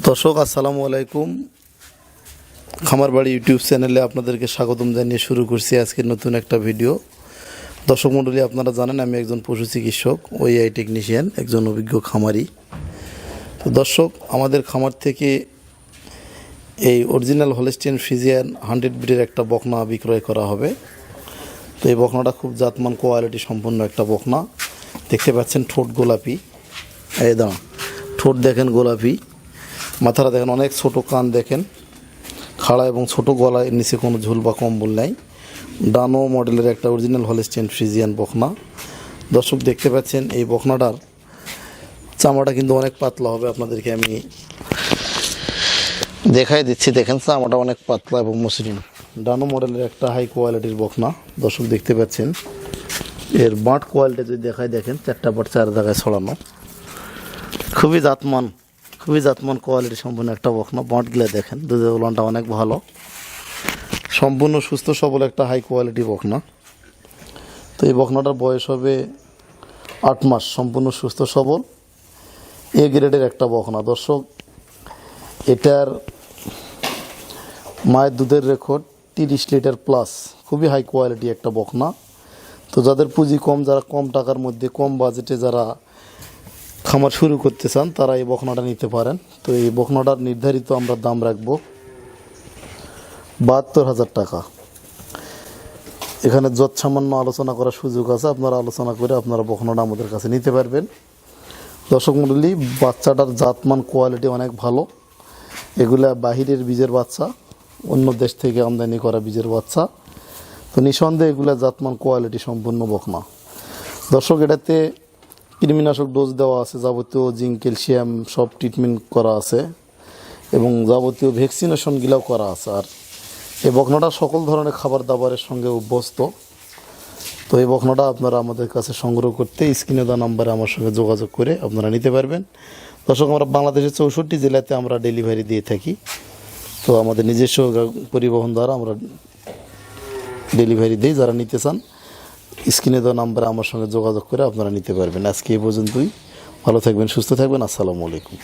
দর্শক আসসালামু আলাইকুম। খামার বাড়ি ইউটিউব চ্যানেলে আপনাদেরকে স্বাগতম জানিয়ে শুরু করছি আজকের নতুন একটা ভিডিও। দর্শক মণ্ডলী, আপনারা জানেন আমি একজন পশু চিকিৎসক, ওএআই টেকনিশিয়ান, একজন অভিজ্ঞ খামারি। তো দর্শক, আমাদের খামার থেকে এই অরিজিনাল হলস্টিয়ান ফ্রিজিয়ান 100 ব্রিডের একটা বকনা বিক্রয় করা হবে। তো এই বকনাটা খুব জাতমান কোয়ালিটি সম্পন্ন একটা বকনা। দেখতে পাচ্ছেন ঠোঁট গোলাপি, এই দাঁড়া ঠোঁট দেখেন গোলাপি, মাথাটা দেখেন অনেক ছোট, কান দেখেন খাড়া এবং ছোট, গলায় নিচে কোনো ঝুল বা কম্বল নাই। ডানো মডেলের একটা অরিজিনাল হলস্টিয়ান ফ্রিজিয়ান বকনা। দর্শক দেখতে পাচ্ছেন এই বকনাটার চামড়াটা কিন্তু অনেক পাতলা হবে, আপনাদেরকে আমি দেখাই দিচ্ছি। দেখেন চামড়াটা অনেক পাতলা এবং মসৃণ। ডানো মডেলের একটা হাই কোয়ালিটির বকনা। দর্শক দেখতে পাচ্ছেন এর বাঁট কোয়ালিটি যদি দেখায়, দেখেন 4টা বাঁট 4 জায়গায় ছড়ানো, খুবই জাতমান কোয়ালিটি সম্পূর্ণ একটা বকনা। বাঁটগুলা দেখেন, দুধের ওলানটা অনেক ভালো, সম্পূর্ণ সুস্থ সবল একটা হাই কোয়ালিটি বকনা। তো এই বকনাটার বয়স হবে 8 মাস, সম্পূর্ণ সুস্থ সবল এ গ্রেডের একটা বকনা। দর্শক, এটার মায়ের দুধের রেকর্ড 30 লিটার প্লাস, খুবই হাই কোয়ালিটি একটা বকনা। তো যাদের পুঁজি কম, যারা কম টাকার মধ্যে কম বাজেটে যারা খামার শুরু করতে চান, তারা এই বকনাটা নিতে পারেন। তো এই বকনাটার নির্ধারিত আমরা দাম রাখবো 72,000 টাকা। এখানে যত সামান্য আলোচনা করার সুযোগ আছে, আপনারা আলোচনা করে আপনারা বকনাটা আমাদের কাছে নিতে পারবেন। দর্শক মণ্ডলী, বাচ্চাটার জাতমান কোয়ালিটি অনেক ভালো। এগুলা বাহিরের বীজের বাচ্চা, অন্য দেশ থেকে আমদানি করা বীজের বাচ্চা। তো নিঃসন্দেহে এগুলা জাতমান কোয়ালিটি সম্পূর্ণ বকনা। দর্শক, এটাতে কৃমিনাশক ডোজ দেওয়া আছে, যাবতীয় জিঙ্ক, ক্যালসিয়াম সব ট্রিটমেন্ট করা আছে এবং যাবতীয় ভ্যাকসিনেশনগুলোও করা আছে। আর এই বকনাটা সকল ধরনের খাবার দাবারের সঙ্গে অভ্যস্ত। তো এই বকনাটা আপনারা আমাদের কাছে সংগ্রহ করতে স্ক্রিনে দেওয়া নাম্বারে আমার সঙ্গে যোগাযোগ করে আপনারা নিতে পারবেন। দর্শক, আমরা বাংলাদেশের 64 জেলাতে আমরা ডেলিভারি দিয়ে থাকি। তো আমাদের নিজস্ব পরিবহন দ্বারা আমরা ডেলিভারি দিই। যারা নিতে চান স্ক্রিনে দেওয়া নাম্বারে আমার সঙ্গে যোগাযোগ করে আপনারা নিতে পারবেন। আজকে এই পর্যন্তই। ভালো থাকবেন, সুস্থ থাকবেন। আসসালামু আলাইকুম।